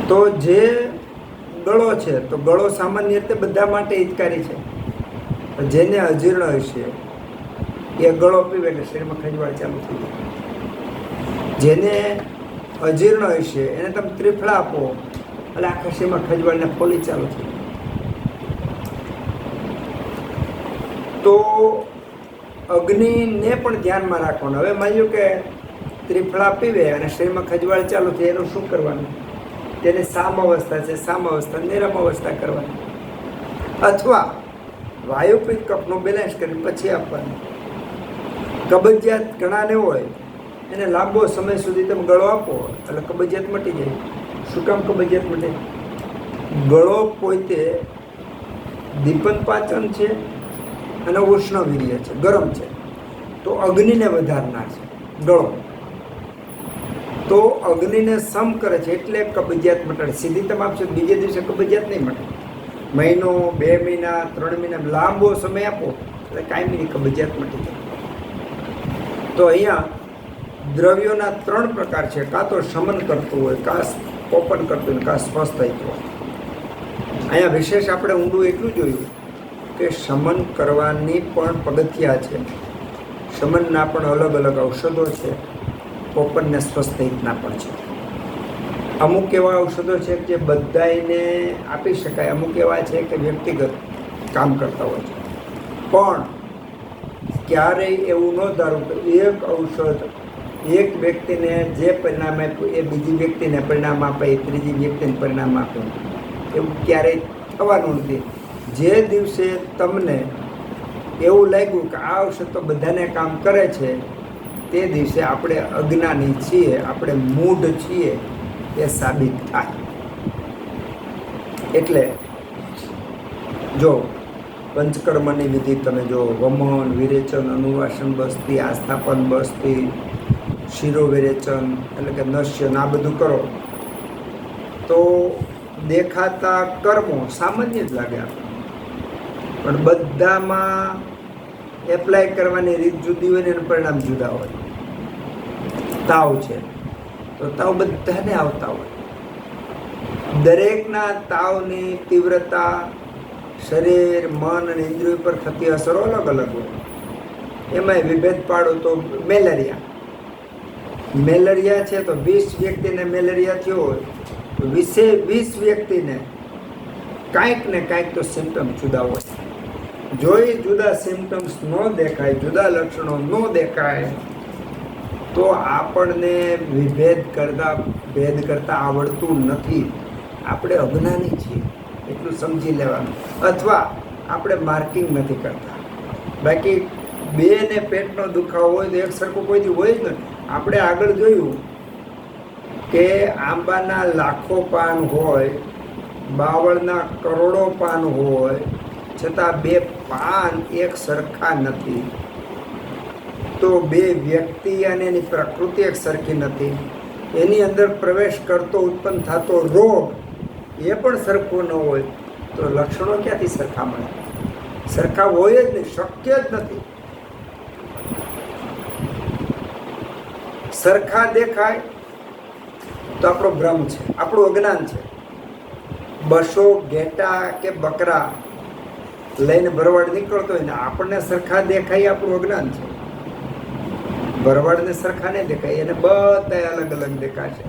તો જે ગળો છે, તો ગળો સામાન્ય રીતે બધા માટે હિતકારી છે. જેને અજીર્ણ હશે એ ગળો પીવે એટલે શરીરમાં ખંજવાળ ચાલુ થઈ જાય. જેને અજીર્ણ હશે એને તમે ત્રિફળા આપો એટલે આખા શરીરમાં ખંજવાળને ફોલી ચાલુ થઈ જાય. તો અગ્નિને પણ ધ્યાનમાં રાખવાનું. હવે માની લો કે ત્રિફળા પીવે અને શરીરમાં ખંજવાળ ચાલુ થાય, એનું શું કરવાનું? તેને સામ અવસ્થા છે, સામ અવસ્થા, નિરમ અવસ્થા કરવાની, અથવા વાયુપિત્ત કફનું બેલેન્સ કરી પછી આપવાનું. કબજિયાત ઘણાને હોય એને લાંબો સમય સુધી તમે ગળો આપો એટલે કબજિયાત મટી જાય. શું કામ કબજિયાત મટે? ગળો પોતે દીપન પાચન છે અને ઉષ્ણવીર્ય છે, ગરમ છે, તો અગ્નિને વધારનાર છે ગળો. તો અગ્નિને સમ કરે છે એટલે કબજિયાત મટાડે. સીધી તમે આપશો બીજે દિવસે કબજિયાત નહીં મટે. મહિનો, 2 મહિના, 3 મહિના લાંબો સમય આપો એટલે કાયમીની કબજિયાત મટી જાય. તો અહીંયા દ્રવ્યોના 3 પ્રકાર છે. કાં તો શમન કરતું હોય, કાં કોપન કરતું હોય, કાં સ્વસ્થ થતું હોય. અહીંયા વિશેષ આપણે ઊંડું એટલું જોયું કે શમન કરવાની પણ પગથિયા છે. શમનના પણ અલગ અલગ ઔષધો છે, કોપનને સ્વસ્થ હિતના પણ છે. અમુક એવા ઔષધો છે જે બધાને આપી શકાય, અમુક એવા છે કે વ્યક્તિગત કામ કરતા હોય છે. પણ ક્યારેય એવું ન ધારું કે એક ઔષધ એક વ્યક્તિને જે પરિણામ આપ્યું એ બીજી વ્યક્તિને પરિણામ આપે, એ ત્રીજી વ્યક્તિને પરિણામ આપે, એવું ક્યારેય થવાનું નથી. જે દિવસે તમને એવું લાગ્યું કે આ ઔષધ તો બધાને કામ કરે છે, તે દિવસે આપણે અજ્ઞાની છીએ, આપણે મૂઢ છીએ એ સાબિત થાય. એટલે જો પંચકર્મની વિધિ તમે જો વમન, વિરેચન, અનુવાસન બસ્તી, આસ્થાપન બસ્તી, શિરોવિરેચન એટલે કે નશ્યન આ બધું કરો તો દેખાતા કર્મો સામાન્ય જ લાગે આપણને, પણ બધામાં એપ્લાય કરવાની રીત જુદી હોય ને એનું પરિણામ જુદા હોય. તાવ છે તો તાવ બધાને આવતા હોય, દરેકના તાવની તીવ્રતા શરીર મન અને ઇન્દ્રિયો પર થતી અસરો અલગ અલગ હોય. એમાંય વિભેદ પાડો તો મેલેરિયા છે તો 20 વ્યક્તિને મેલેરિયા થયો હોય તો 20 વ્યક્તિને કાંઈક ને કાંઈક તો સિમ્ટમ જુદા હોય. જો એ જુદા સિમ્ટમ્સ ન દેખાય, જુદા લક્ષણો ન દેખાય તો આપણને ભેદ કરતા આવડતું નથી. આપણે અજ્ઞાની છીએ એટલું સમજી લેવાનું, અથવા આપણે માર્કિંગ નથી કરતા. બાકી બે ને પેટનો દુખાવો હોય તો એક સરખું કોઈથી હોય જ નથી. આપણે આગળ જોયું કે આંબાના લાખો પાન હોય, બાવળના કરોડો પાન હોય, છતાં બે પાન એક સરખા નથી. તો બે વ્યક્તિ અને એની પ્રકૃતિ એક સરખી નથી. એની અંદર પ્રવેશ કરતો ઉત્પન્ન થતો રોગ એ પણ સરખો ન હોય તો લક્ષણો ક્યાંથી સરખા મળે? સરખા હોય જ નહીં, શક્ય જ નથી. સરખા દેખાય તો આપણો ભ્રમ છે, આપણું અજ્ઞાન છે. બસો ઘેટા કે બકરા લઈને ભરવાડ નીકળતો હોય ને આપણને સરખા દેખાય, આપણું અજ્ઞાન છે. ભરવાડને સરખા નહીં દેખાય, એને બધા અલગ અલગ દેખાશે.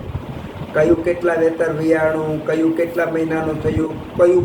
કયું કેટલા વેતર વિયાણું, કયું કેટલા મહિનાનું થયું, કયું